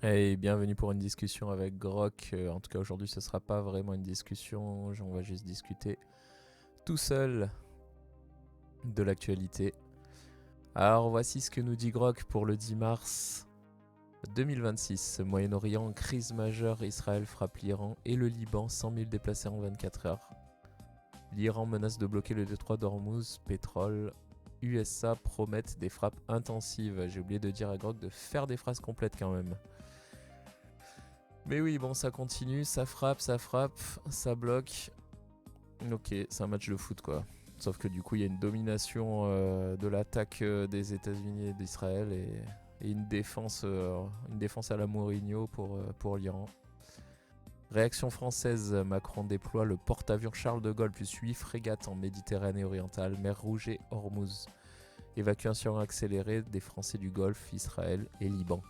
Et bienvenue pour une discussion avec Grok. En tout cas, aujourd'hui, ce sera pas vraiment une discussion. On va juste discuter tout seul de l'actualité. Alors, voici ce que nous dit Grok pour le 10 mars 2026. Moyen-Orient, crise majeure. Israël frappe l'Iran et le Liban. 100 000 déplacés en 24 heures. L'Iran menace de bloquer le détroit d'Ormuz. Pétrole. USA promettent des frappes intensives. J'ai oublié de dire à Grok de faire des phrases complètes quand même. Mais oui, bon, ça continue, ça frappe, ça bloque. Ok, c'est un match de foot quoi. Sauf que du coup, il y a une domination de l'attaque des États-Unis et d'Israël et une défense à la Mourinho pour l'Iran. Réaction française, Macron déploie le porte-avions Charles de Gaulle plus 8 frégates en Méditerranée orientale, mer Rouge et Hormuz. Évacuation accélérée des Français du Golfe, Israël et Liban.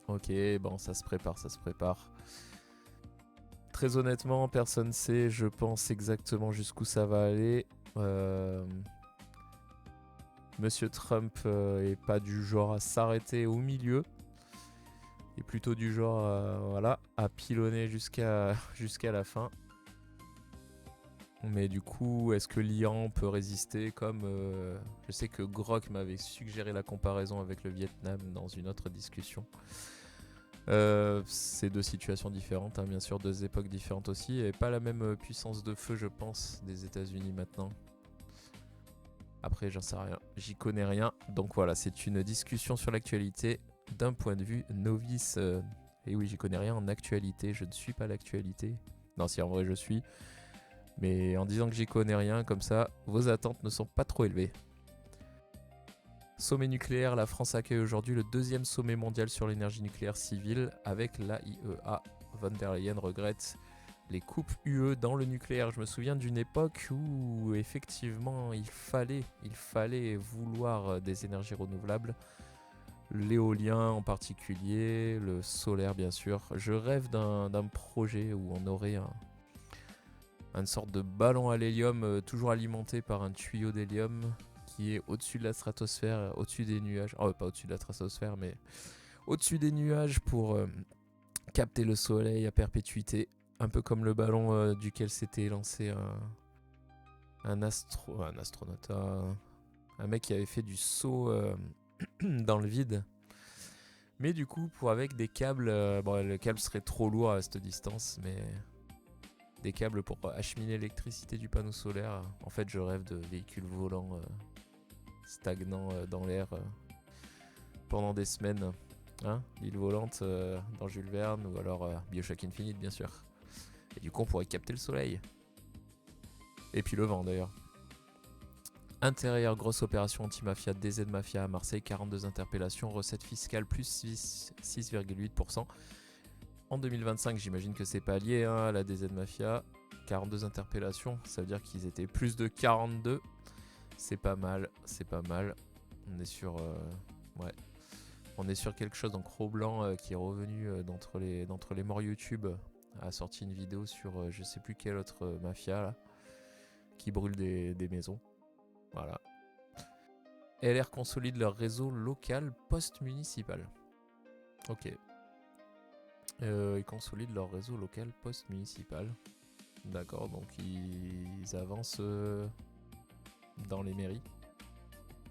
Ok, bon, ça se prépare. Très honnêtement, personne sait, je pense exactement jusqu'où ça va aller. Monsieur Trump est pas du genre à s'arrêter au milieu. Il est plutôt du genre à pilonner jusqu'à la fin. Mais du coup, est-ce que l'Iran peut résister comme... je sais que Grok m'avait suggéré la comparaison avec le Vietnam dans une autre discussion. C'est deux situations différentes, hein, bien sûr, deux époques différentes aussi, et pas la même puissance de feu, je pense, des États-Unis maintenant. Après, j'en sais rien, j'y connais rien, donc voilà, c'est une discussion sur l'actualité d'un point de vue novice. Et oui, j'y connais rien en actualité, je ne suis pas l'actualité. Non, si en vrai je suis, mais en disant que j'y connais rien, comme ça, vos attentes ne sont pas trop élevées. Sommet nucléaire, la France accueille aujourd'hui le deuxième sommet mondial sur l'énergie nucléaire civile avec l'AIEA. Von der Leyen regrette les coupes UE dans le nucléaire. Je me souviens d'une époque où effectivement il fallait vouloir des énergies renouvelables. L'éolien en particulier, le solaire bien sûr. Je rêve d'un projet où on aurait une sorte de ballon à l'hélium toujours alimenté par un tuyau d'hélium qui est au-dessus de la stratosphère, au-dessus des nuages. Oh, pas au-dessus de la stratosphère, mais au-dessus des nuages pour capter le soleil à perpétuité. Un peu comme le ballon duquel s'était lancé un astronaute, un mec qui avait fait du saut dans le vide. Mais du coup, avec des câbles, bon, le câble serait trop lourd à cette distance, mais des câbles pour acheminer l'électricité du panneau solaire. En fait, je rêve de véhicules volants stagnant dans l'air pendant des semaines. Hein, l'île volante dans Jules Verne ou alors BioShock Infinite bien sûr. Et du coup on pourrait capter le soleil. Et puis le vent d'ailleurs. Intérieur, grosse opération anti-mafia, DZ Mafia à Marseille, 42 interpellations, recettes fiscales plus 6,8%. En 2025, j'imagine que c'est pas lié à la DZ Mafia. 42 interpellations, ça veut dire qu'ils étaient plus de 42. C'est pas mal. On est sur... ouais. On est sur quelque chose en Cro-Blanc qui est revenu d'entre les morts YouTube, a sorti une vidéo sur je sais plus quelle autre mafia là, qui brûle des maisons. Voilà. LR consolide leur réseau local post-municipal. Ok. Ils consolident leur réseau local post-municipal. D'accord, donc ils avancent dans les mairies.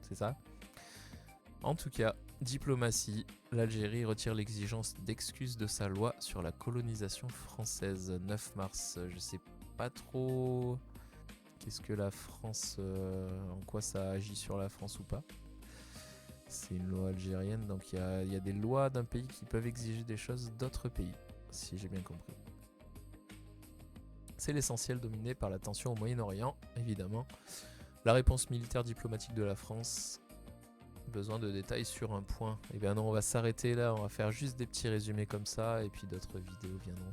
C'est ça ? En tout cas, diplomatie, l'Algérie retire l'exigence d'excuses de sa loi sur la colonisation française. 9 mars, je sais pas trop qu'est-ce que la France, en quoi ça agit sur la France ou pas. C'est une loi algérienne, donc il y a des lois d'un pays qui peuvent exiger des choses d'autres pays, si j'ai bien compris. C'est l'essentiel dominé par la tension au Moyen-Orient, évidemment. La réponse militaire diplomatique de la France. Besoin de détails sur un point. Eh bien non, on va s'arrêter là, on va faire juste des petits résumés comme ça, et puis d'autres vidéos viendront.